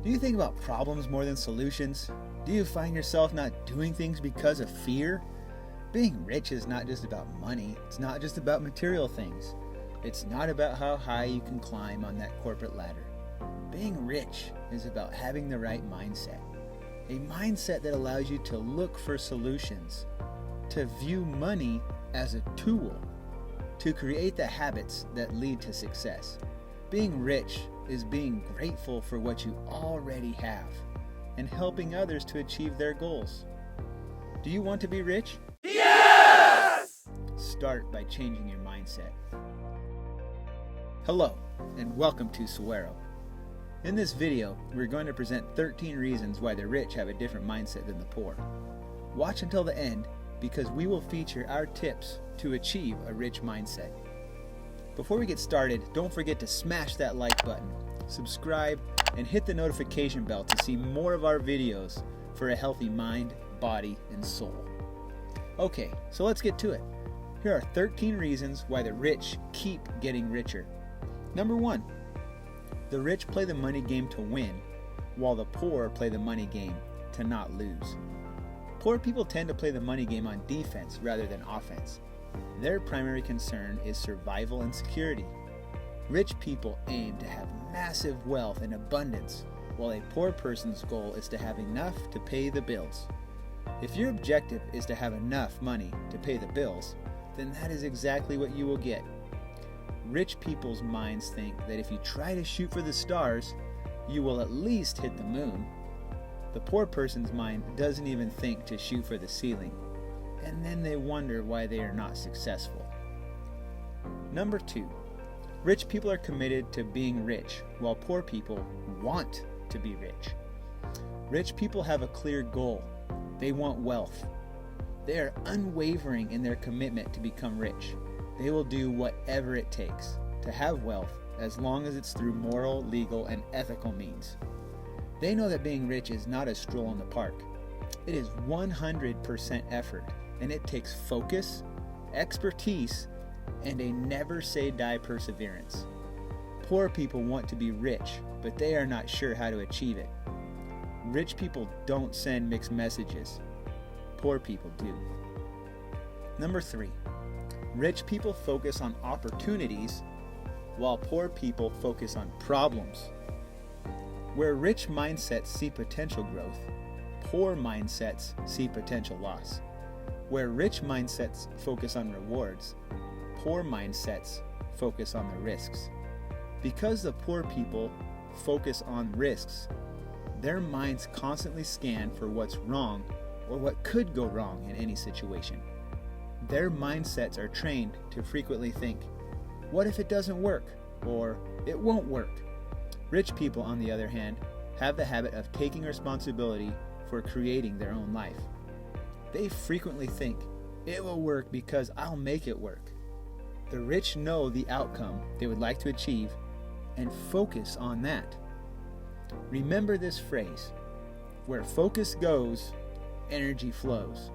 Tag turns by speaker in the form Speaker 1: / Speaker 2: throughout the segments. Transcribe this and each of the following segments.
Speaker 1: Do you think about problems more than solutions? Do you find yourself not doing things because of fear? Being rich is not just about money. It's not just about material things. It's not about how high you can climb on that corporate ladder. Being rich is about having the right mindset. A mindset that allows you to look for solutions, to view money as a tool, to create the habits that lead to success. Being rich is being grateful for what you already have and helping others to achieve their goals. Do you want to be rich?
Speaker 2: Yes!
Speaker 1: Start by changing your mindset. Hello, and welcome to Saguaro. In this video, we're going to present 13 reasons why the rich have a different mindset than the poor. Watch until the end because we will feature our tips to achieve a rich mindset. Before we get started, don't forget to smash that like button, subscribe, and hit the notification bell to see more of our videos for a healthy mind, body, and soul. Okay, so let's get to it. Here are 13 reasons why the rich keep getting richer. Number 1, the rich play the money game to win, while the poor play the money game to not lose. Poor people tend to play the money game on defense rather than offense. Their primary concern is survival and security. Rich people aim to have massive wealth and abundance, while a poor person's goal is to have enough to pay the bills. If your objective is to have enough money to pay the bills, then that is exactly what you will get. Rich people's minds think that if you try to shoot for the stars, you will at least hit the moon. The poor person's mind doesn't even think to shoot for the ceiling, and then they wonder why they are not successful. Number 2, rich people are committed to being rich, while poor people want to be rich. Rich people have a clear goal. They want wealth. They are unwavering in their commitment to become rich. They will do whatever it takes to have wealth as long as it's through moral, legal, and ethical means. They know that being rich is not a stroll in the park. It is 100% effort, and it takes focus, expertise, and a never-say-die perseverance. Poor people want to be rich, but they are not sure how to achieve it. Rich people don't send mixed messages. Poor people do. Number 3, rich people focus on opportunities, while poor people focus on problems. Where rich mindsets see potential growth, poor mindsets see potential loss. Where rich mindsets focus on rewards, poor mindsets focus on the risks. Because the poor people focus on risks, their minds constantly scan for what's wrong or what could go wrong in any situation. Their mindsets are trained to frequently think, what if it doesn't work? Or it won't work. Rich people, on the other hand, have the habit of taking responsibility for creating their own life. They frequently think, it will work because I'll make it work. The rich know the outcome they would like to achieve and focus on that. Remember this phrase, where focus goes, energy flows.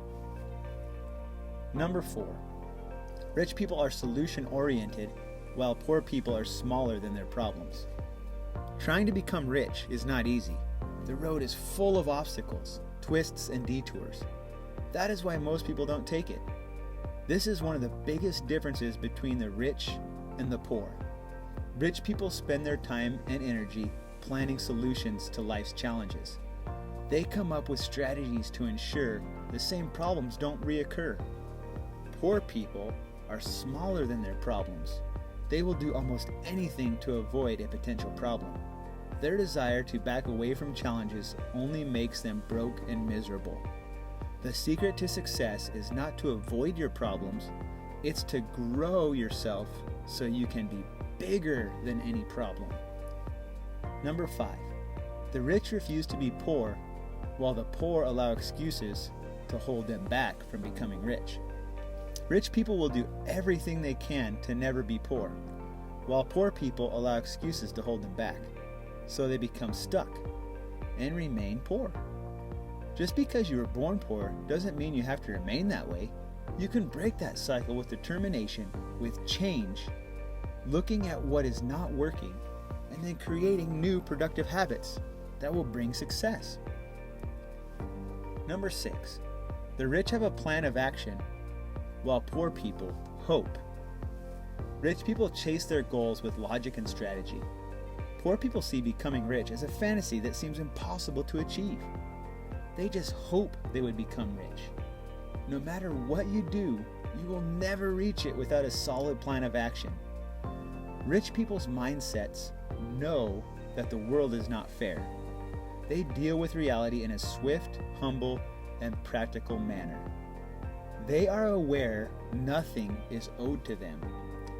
Speaker 1: Number 4, rich people are solution-oriented, while poor people are smaller than their problems. Trying to become rich is not easy. The road is full of obstacles, twists, and detours. That is why most people don't take it. This is one of the biggest differences between the rich and the poor. Rich people spend their time and energy planning solutions to life's challenges. They come up with strategies to ensure the same problems don't reoccur. Poor people are smaller than their problems. They will do almost anything to avoid a potential problem. Their desire to back away from challenges only makes them broke and miserable. The secret to success is not to avoid your problems, it's to grow yourself so you can be bigger than any problem. Number 5, the rich refuse to be poor, while the poor allow excuses to hold them back from becoming rich. Rich people will do everything they can to never be poor, while poor people allow excuses to hold them back, so they become stuck and remain poor. Just because you were born poor doesn't mean you have to remain that way. You can break that cycle with determination, with change, looking at what is not working, and then creating new productive habits. that will bring success. Number 6, the rich have a plan of action while poor people hope. Rich people chase their goals with logic and strategy. Poor people see becoming rich as a fantasy that seems impossible to achieve. They just hope they would become rich. No matter what you do, you will never reach it without a solid plan of action. Rich people's mindsets know that the world is not fair. They deal with reality in a swift, humble, and practical manner. They are aware nothing is owed to them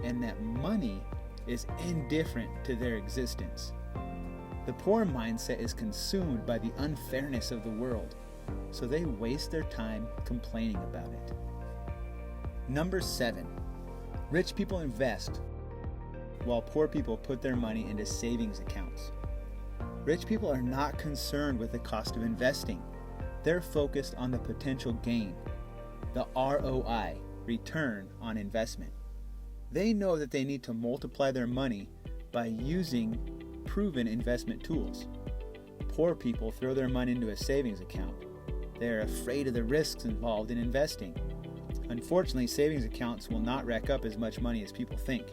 Speaker 1: and that money is indifferent to their existence. The poor mindset is consumed by the unfairness of the world, so they waste their time complaining about it. Number 7, rich people invest while poor people put their money into savings accounts. Rich people are not concerned with the cost of investing. They're focused on the potential gain, the ROI, return on investment. They know that they need to multiply their money by using proven investment tools. Poor people throw their money into a savings account. They are afraid of the risks involved in investing. Unfortunately, savings accounts will not rack up as much money as people think.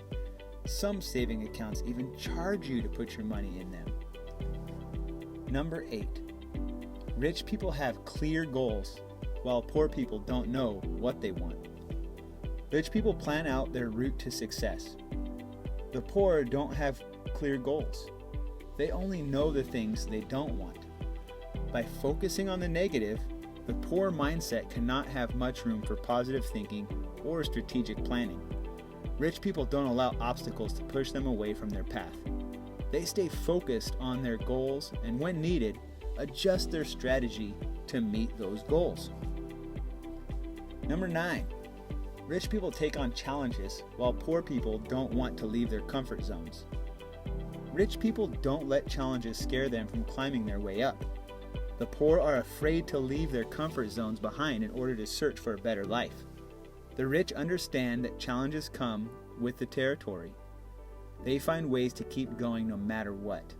Speaker 1: Some saving accounts even charge you to put your money in them. Number 8, rich people have clear goals, while poor people don't know what they want. Rich people plan out their route to success. The poor don't have clear goals. They only know the things they don't want. By focusing on the negative, the poor mindset cannot have much room for positive thinking or strategic planning. Rich people don't allow obstacles to push them away from their path. They stay focused on their goals and, when needed, adjust their strategy to meet those goals. Number 9, rich people take on challenges while poor people don't want to leave their comfort zones. Rich people don't let challenges scare them from climbing their way up. The poor are afraid to leave their comfort zones behind in order to search for a better life. The rich understand that challenges come with the territory. They find ways to keep going no matter what.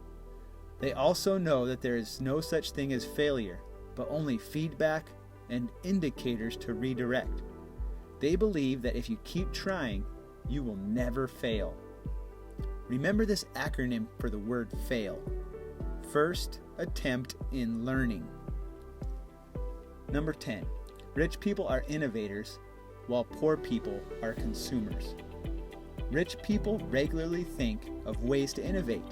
Speaker 1: They also know that there is no such thing as failure, but only feedback and indicators to redirect. They believe that if you keep trying, you will never fail. Remember this acronym for the word fail. First attempt in learning. Number 10, rich people are innovators while poor people are consumers. Rich people regularly think of ways to innovate.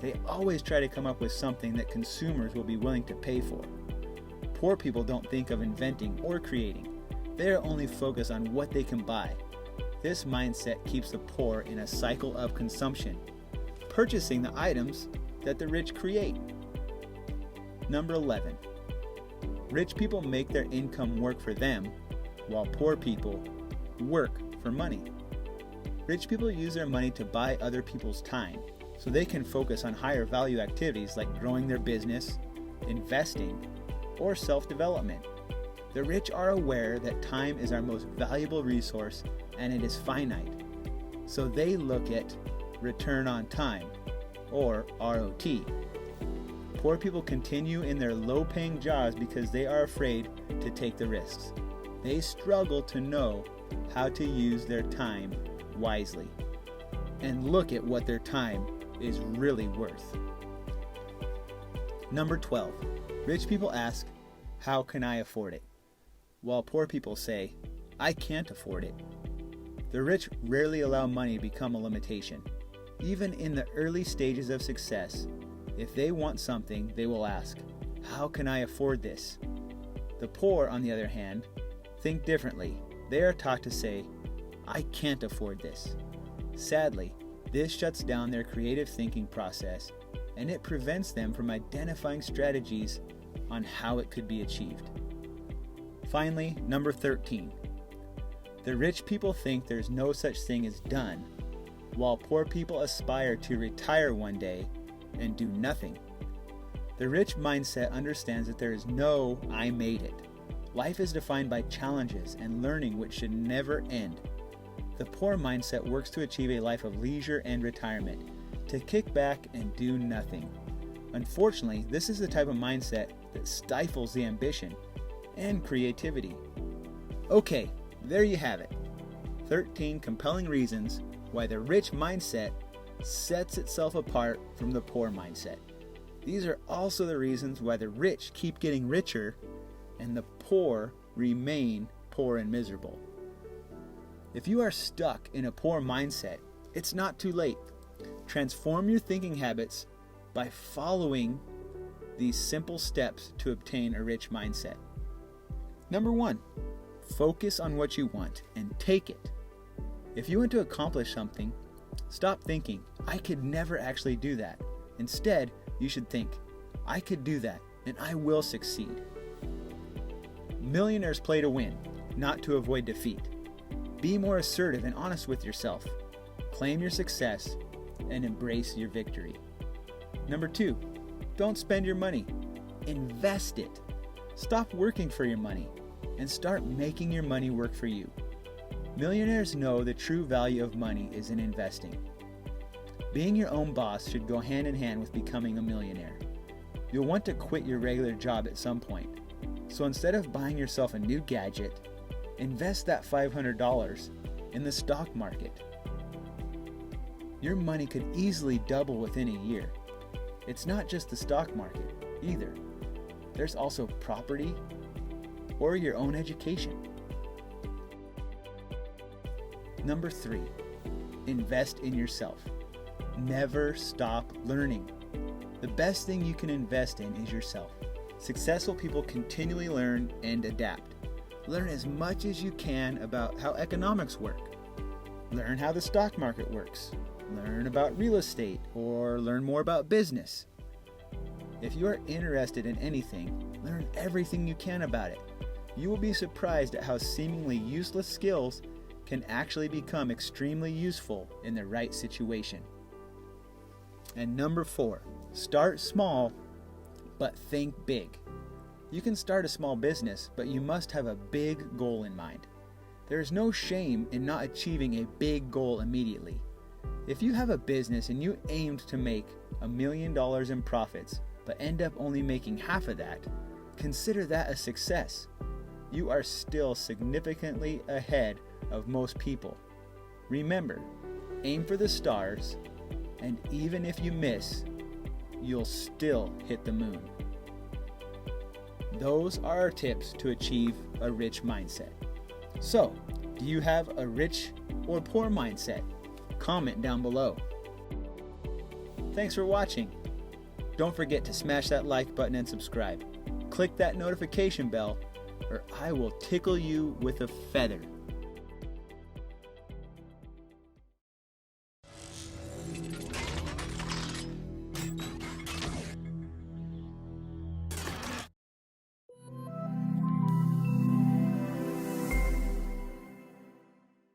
Speaker 1: They always try to come up with something that consumers will be willing to pay for. Poor people don't think of inventing or creating. They are only focused on what they can buy. This mindset keeps the poor in a cycle of consumption, purchasing the items that the rich create. Number 11, rich people make their income work for them, while poor people work for money. Rich people use their money to buy other people's time, so they can focus on higher value activities like growing their business, investing, or self-development. The rich are aware that time is our most valuable resource and it is finite, so they look at return on time, or ROT. Poor people continue in their low-paying jobs because they are afraid to take the risks. They struggle to know how to use their time wisely and look at what their time is really worth. Number 12, rich people ask, how can I afford it? While poor people say, I can't afford it. The rich rarely allow money to become a limitation. Even in the early stages of success, if they want something, they will ask, how can I afford this? The poor, on the other hand, think differently. They are taught to say, I can't afford this. Sadly, this shuts down their creative thinking process, and it prevents them from identifying strategies on how it could be achieved. Finally, number 13. The rich people think there's no such thing as done, while poor people aspire to retire one day and do nothing. The rich mindset understands that there is no I made it. Life is defined by challenges and learning which should never end. The poor mindset works to achieve a life of leisure and retirement, to kick back and do nothing. Unfortunately, this is the type of mindset that stifles the ambition and creativity. Okay, there you have it. 13 compelling reasons why the rich mindset sets itself apart from the poor mindset. These are also the reasons why the rich keep getting richer and the poor remain poor and miserable. If you are stuck in a poor mindset, it's not too late. Transform your thinking habits by following these simple steps to obtain a rich mindset. Number 1, focus on what you want and take it. If you want to accomplish something, stop thinking, I could never actually do that. Instead, you should think, I could do that and I will succeed. Millionaires play to win, not to avoid defeat. Be more assertive and honest with yourself. Claim your success and embrace your victory. Number 2, don't spend your money. Invest it. Stop working for your money and start making your money work for you. Millionaires know the true value of money is in investing. Being your own boss should go hand in hand with becoming a millionaire. You'll want to quit your regular job at some point. So instead of buying yourself a new gadget, invest that $500 in the stock market. Your money could easily double within a year. It's not just the stock market either. There's also property or your own education. Number 3, invest in yourself. Never stop learning. The best thing you can invest in is yourself. Successful people continually learn and adapt. Learn as much as you can about how economics work. Learn how the stock market works. Learn about real estate or learn more about business. If you are interested in anything, learn everything you can about it. You will be surprised at how seemingly useless skills can actually become extremely useful in the right situation. And number 4, start small, but think big. You can start a small business, but you must have a big goal in mind. There is no shame in not achieving a big goal immediately. If you have a business and you aimed to make $1 million in profits, but end up only making half of that, consider that a success. You are still significantly ahead of most people. Remember, aim for the stars, and even if you miss, you'll still hit the moon. Those are our tips to achieve a rich mindset. So, do you have a rich or poor mindset? Comment down below. Thanks for watching. Don't forget to smash that like button and subscribe. Click that notification bell, or I will tickle you with a feather.